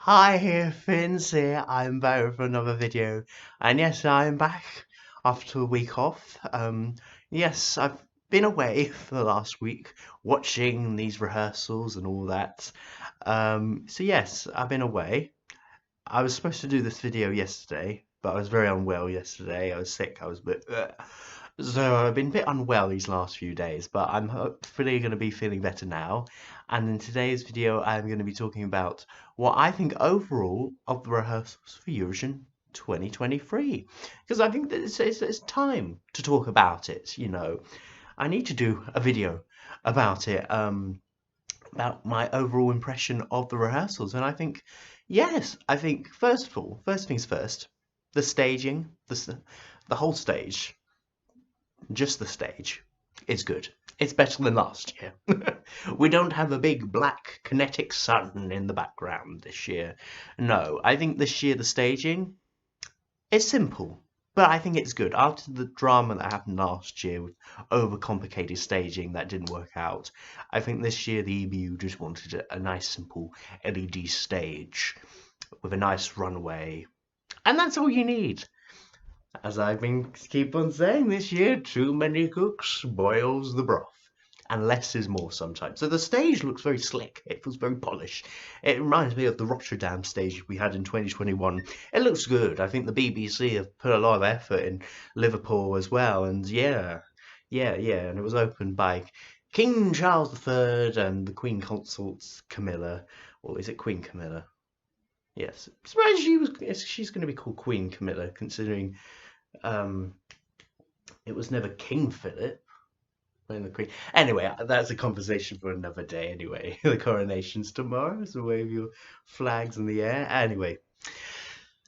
Hi here, Finns here. I'm back for another video, and yes, I'm back after a week off. Yes, I've been away for the last week watching these rehearsals and all that. So yes, I've been away. I was supposed to do this video yesterday, but I was very unwell yesterday. I was sick. I was a bit. So I've been a bit unwell these last few days, but I'm hopefully going to be feeling better now. And in today's video, I'm going to be talking about what I think overall of the rehearsals for Eurovision 2023. Because I think that it's time to talk about it, I need to do a video about it. About my overall impression of the rehearsals. And I think, yes, I think first of all, first things first, the staging, the whole stage, just the stage, is good. It's better than last year. We don't have a big black kinetic sun in the background this year. No, I think this year the staging it's simple, but I think it's good. After the drama that happened last year with overcomplicated staging that didn't work out, I think this year the EBU just wanted a nice simple LED stage with a nice runway. And that's all you need. As I've been keep on saying this year, too many cooks boils the broth. And less is more sometimes. So the stage looks very slick. It feels very polished. It reminds me of the Rotterdam stage we had in 2021. It looks good. I think the BBC have put a lot of effort in Liverpool as well. And yeah. And it was opened by King Charles III and the Queen Consorts Camilla. Or is it Queen Camilla? Yes. I'm surprised she's going to be called Queen Camilla, considering um, it was never King Philip. Playing the Queen. Anyway, that's a conversation for another day. Anyway, the coronation's tomorrow, so wave your flags in the air. Anyway,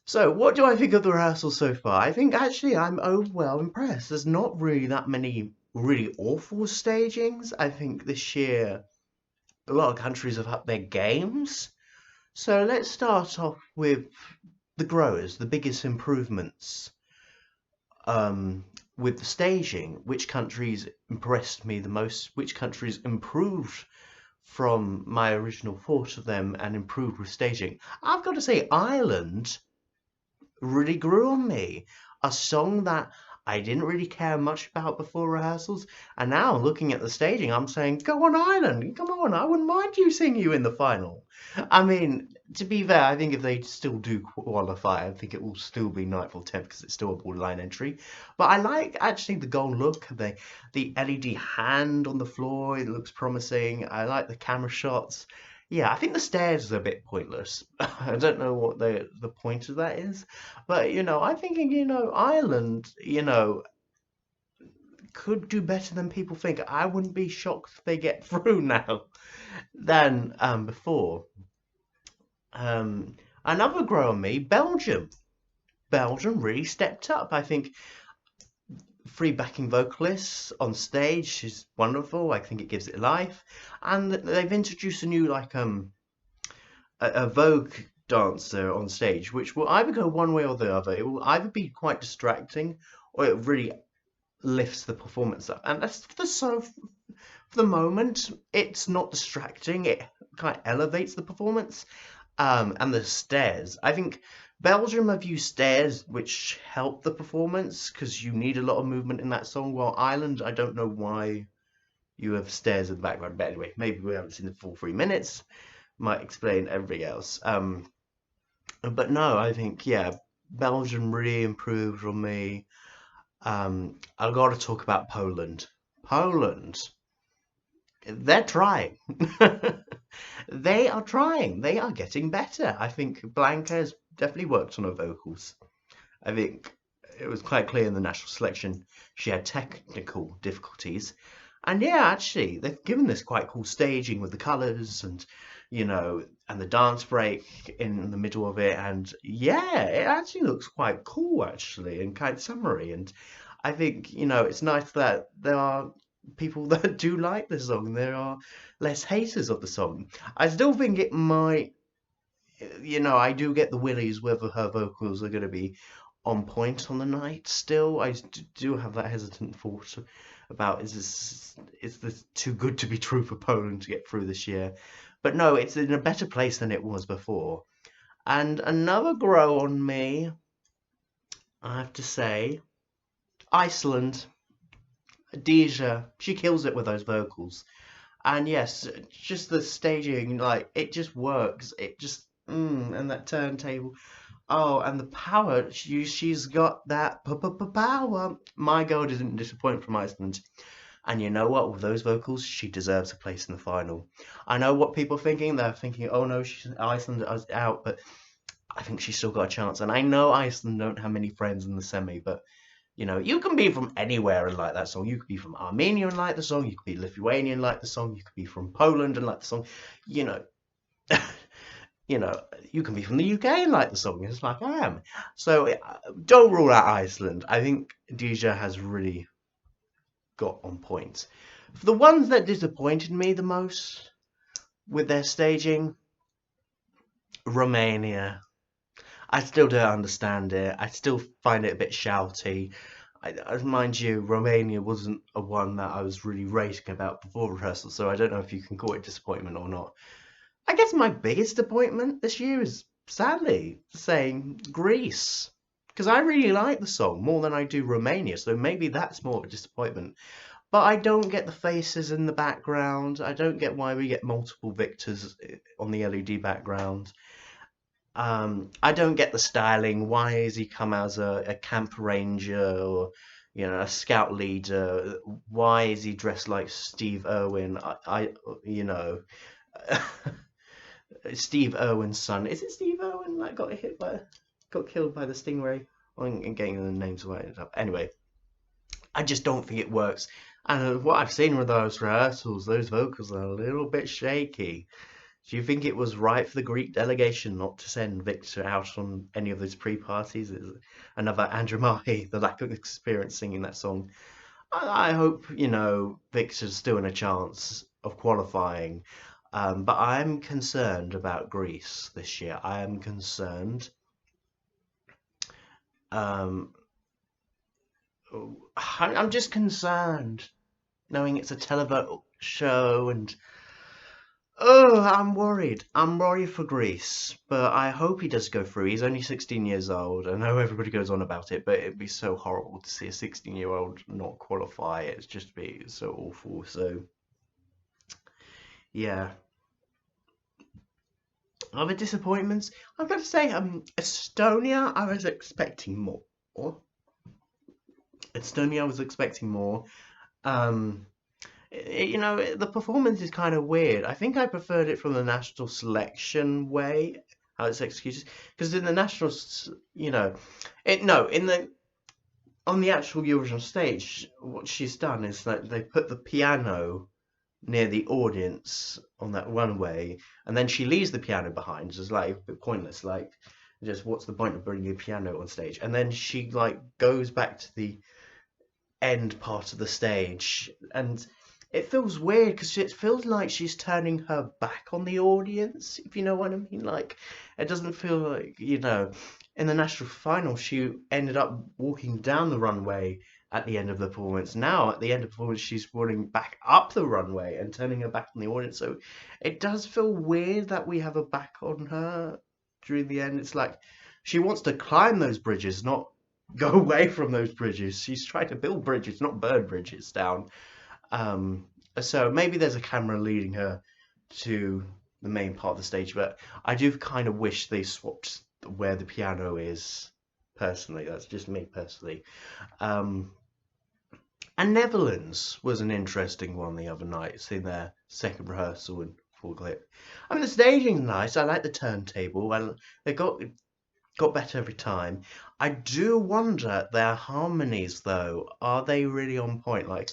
so what do I think of the rehearsal so far? I think actually I'm overall impressed. There's not really that many really awful stagings. I think this year a lot of countries have upped their games. So let's start off with the growers, the biggest improvements. Um, with the staging, which countries impressed me the most, which countries improved from my original thought of them and improved with staging. I've got to say, Ireland really grew on me. A song that I didn't really care much about before rehearsals, and now looking at the staging, I'm saying, go on, Ireland, come on, I wouldn't mind you seeing you in the final. I mean, to be fair, I think if they still do qualify, I think it will still be 9th or 10th because it's still a borderline entry. But I like actually the goal look, the LED hand on the floor, it looks promising. I like the camera shots. Yeah, I think the stairs are a bit pointless. I don't know what the point of that is, but I'm thinking, Ireland, could do better than people think. I wouldn't be shocked if they get through now than before. Another grow on me, Belgium. Belgium really stepped up. I think three backing vocalists on stage is wonderful. I think it gives it life, and they've introduced a new a Vogue dancer on stage, which will either go one way or the other. It will either be quite distracting, or it really lifts the performance up. And that's for the moment, it's not distracting. It kind of elevates the performance. And the stairs. I think Belgium have used stairs which help the performance because you need a lot of movement in that song. While Ireland, I don't know why you have stairs in the background. But anyway, maybe we haven't seen the full 3 minutes. Might explain everything else. But no, I think yeah, Belgium really improved on me. I've got to talk about Poland. Poland, they're trying. They are trying. They are getting better. I think Blanca has definitely worked on her vocals. I think it was quite clear in the national selection she had technical difficulties. And yeah, actually, they've given this quite cool staging with the colours and the dance break in the middle of it. And yeah, it actually looks quite cool, actually, and quite summery. And I think, it's nice that there are people that do like the song. There are less haters of the song. I still think it might, I do get the willies whether her vocals are going to be on point on the night still. I do have that hesitant thought about is this too good to be true for Poland to get through this year? But no, it's in a better place than it was before. And another grow on me, I have to say, Iceland, Deja, she kills it with those vocals. And yes, just the staging, like, it just works. It just, and that turntable. Oh, and the power, she's got that power. My girl didn't disappoint from Iceland. And you know what? With those vocals, she deserves a place in the final. I know what people are thinking. They're thinking, oh no, Iceland is out, but I think she's still got a chance. And I know Iceland don't have many friends in the semi, but you can be from anywhere and like that song. You could be from Armenia and like the song. You could be Lithuanian and like the song. You could be from Poland and like the song. You know, you know, you can be from the UK and like the song. It's like I am. So don't rule out Iceland. I think Deja has really got on point. For the ones that disappointed me the most with their staging, Romania. I still don't understand it. I still find it a bit shouty. Mind you, Romania wasn't a one that I was really rating about before rehearsal, so I don't know if you can call it disappointment or not. I guess my biggest disappointment this year is sadly saying Greece, because I really like the song more than I do Romania, so maybe that's more of a disappointment. But I don't get the faces in the background. I don't get why we get multiple victors on the LED background. I don't get the styling. Why has he come as a camp ranger or a scout leader? Why is he dressed like Steve Irwin? You know, Steve Irwin's son. Is it Steve Irwin that got killed by the stingray? I'm getting the names right up. Anyway, I just don't think it works. And what I've seen with those rehearsals, those vocals are a little bit shaky. Do you think it was right for the Greek delegation not to send Victor out on any of those pre-parties? Is another Andromache, the lack of experience singing that song. I hope, Victor's still in a chance of qualifying. But I'm concerned about Greece this year. I am concerned. Um, I'm just concerned knowing it's a televote show and oh, I'm worried. I'm worried for Greece, but I hope he does go through. He's only 16 years old. I know everybody goes on about it, but it'd be so horrible to see a 16-year-old not qualify. It's just be so awful. So, yeah. Other disappointments? I've got to say, Estonia, I was expecting more. Estonia, I was expecting more. Um, the performance is kind of weird. I think I preferred it from the national selection way, how it's executed, because in the nationals, it no, in the on the actual Eurovision stage, what she's done is that they put the piano near the audience on that runway, and then she leaves the piano behind. It's like a bit pointless. Like, just what's the point of bringing a piano on stage? And then she like goes back to the end part of the stage, and it feels weird because it feels like she's turning her back on the audience, if you know what I mean. Like, it doesn't feel like, in the national final, she ended up walking down the runway at the end of the performance. Now, at the end of the performance, she's running back up the runway and turning her back on the audience. So it does feel weird that we have a back on her during the end. It's like she wants to climb those bridges, not go away from those bridges. She's trying to build bridges, not burn bridges down. Um, so maybe there's a camera leading her to the main part of the stage, but I do kind of wish they swapped where the piano is. Personally, that's just me personally. Um, and Netherlands was an interesting one the other night, seeing their second rehearsal and full clip. I mean, the staging's nice. I like the turntable. They got better every time. I do wonder their harmonies though. Are they really on point? Like,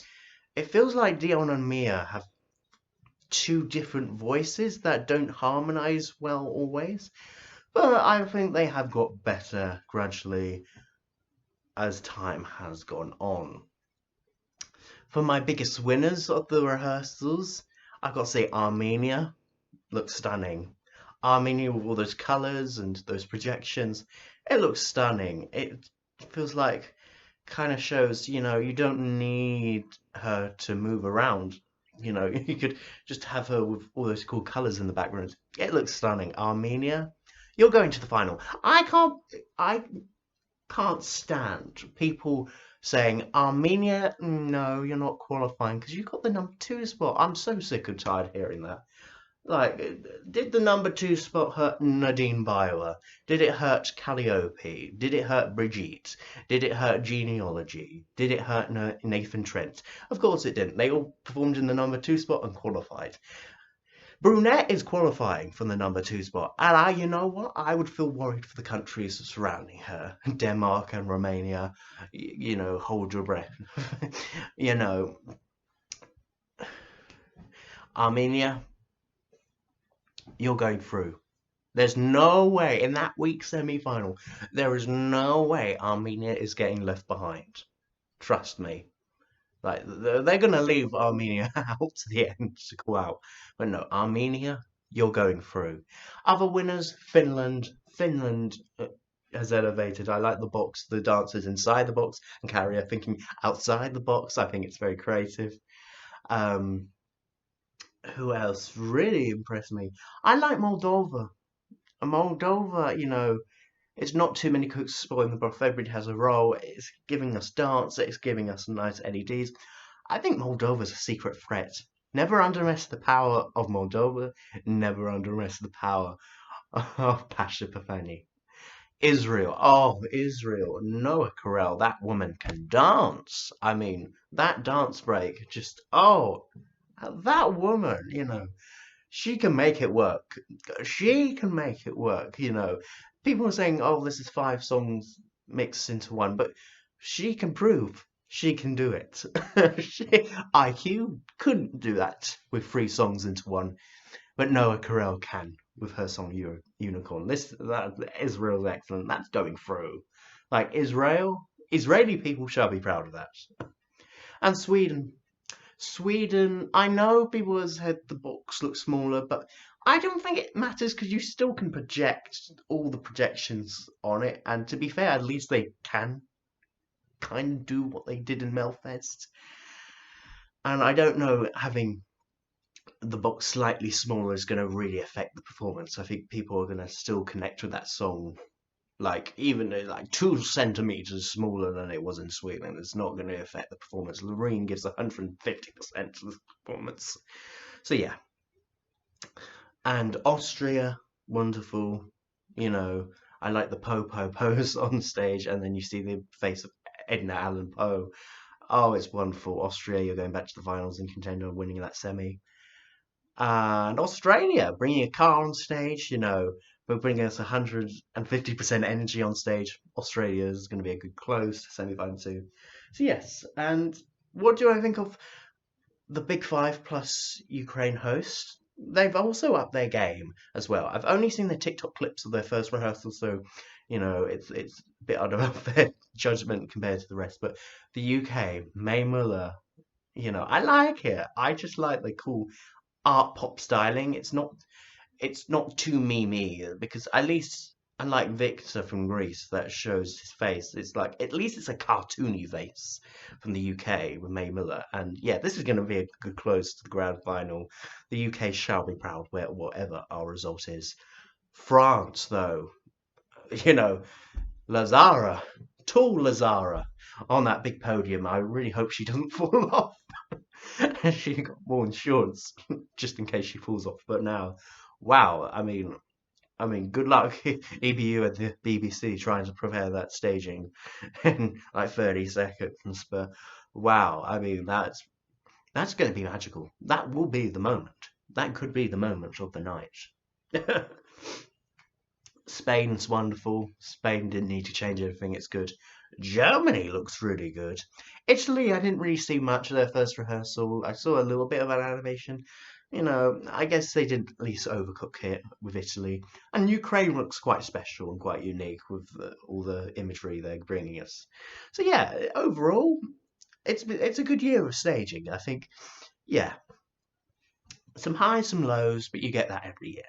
it feels like Dion and Mia have two different voices that don't harmonize well always. But I think they have got better gradually as time has gone on. For my biggest winners of the rehearsals, I've got to say Armenia looks stunning. Armenia with all those colours and those projections, it looks stunning. It feels like kind of shows, you don't need her to move around. You could just have her with all those cool colours in the background. It looks stunning. Armenia, You're going to the final. I can't stand people saying Armenia, no, you're not qualifying because you got the number two spot. I'm so sick and tired of hearing that. Like, did the number two spot hurt Nadine Biola? Did it hurt Calliope? Did it hurt Brigitte? Did it hurt Genealogy? Did it hurt Nathan Trent? Of course it didn't. They all performed in the number two spot and qualified. Brunette is qualifying for the number two spot, and you know what? I would feel worried for the countries surrounding her, Denmark and Romania. You know, hold your breath. You know, Armenia, you're going through. There's no way in that week's semi-final. There is no way Armenia is getting left behind. Trust me. Like they're gonna leave Armenia out to the end to go out, but no, Armenia, you're going through. Other winners, Finland. Finland has elevated. I like the box, the dancers inside the box, and Carrier thinking outside the box. I think it's very creative. Um, who else really impressed me? I like Moldova. Moldova, you know, it's not too many cooks spoiling the broth. Everybody has a role. It's giving us dance. It's giving us some nice LEDs. I think Moldova's a secret threat. Never underestimate the power of Moldova. Never underestimate the power of Pasha Pafani. Israel. Oh, Israel. Noah Carell. That woman can dance. I mean, that dance break just, oh, that woman, you know. She can make it work. She can make it work, you know. People are saying, oh, this is five songs mixed into one, but she can prove she can do it. IQ couldn't do that with three songs into one, but Noah Carell can with her song Unicorn. Israel's excellent. That's going through. Like Israeli people shall be proud of that. And Sweden, I know people have said the box looks smaller, but I don't think it matters because you still can project all the projections on it. And to be fair, at least they can kind of do what they did in Melfest. And I don't know, having the box slightly smaller is going to really affect the performance. I think people are going to still connect with that song. Like, even like 2 centimeters smaller than it was in Sweden, it's not going to affect the performance. Loreen gives 150% to the performance. So, yeah. And Austria, wonderful. You know, I like the Popo pose on stage, and then you see the face of Edna Allan Poe. Oh, it's wonderful. Austria, you're going back to the finals in contender, winning that semi. And Australia, bringing a car on stage, you know, but bringing us 150% energy on stage. Australia is going to be a good close to semi-final too. So yes, and what do I think of the Big Five plus Ukraine host? They've also upped their game as well. I've only seen the TikTok clips of their first rehearsal, so you know it's a bit under their judgment compared to the rest. But the UK, May Muller, you know, I like it. I just like the cool art pop styling. It's not too me because at least unlike Victor from Greece that shows his face, it's like at least it's a cartoony face from the UK with May Miller. And yeah, this is going to be a good close to the grand final. The UK shall be proud whatever our result is. France, though, you know, Lazara, tall Lazara on that big podium. I really hope she doesn't fall off. She got more insurance just in case she falls off. But now, wow, I mean, good luck EBU and the BBC trying to prepare that staging in like 30 seconds. But wow, I mean, that's going to be magical. That will be the moment. That could be the moment of the night. Spain's wonderful. Spain didn't need to change anything. It's good. Germany looks really good. Italy, I didn't really see much of their first rehearsal. I saw a little bit of an animation. You know, I guess they didn't at least overcook it with Italy. And Ukraine looks quite special and quite unique with all the imagery they're bringing us. So yeah, overall, it's a good year of staging. I think, yeah, some highs, some lows, but you get that every year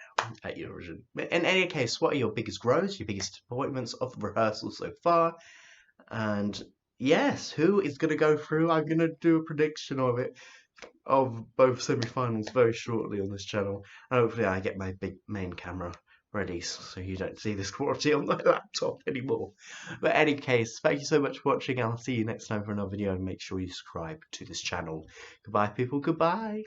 at Eurovision. In any case, what are your biggest growths, your biggest disappointments of the rehearsal so far? And yes, who is going to go through? I'm going to do a prediction of it, of both semi-finals very shortly on this channel. And hopefully I get my big main camera release, so you don't see this quality on my laptop anymore. But any case, thank you so much for watching. I'll see you next time for another video, and make sure you subscribe to this channel. Goodbye, people. Goodbye.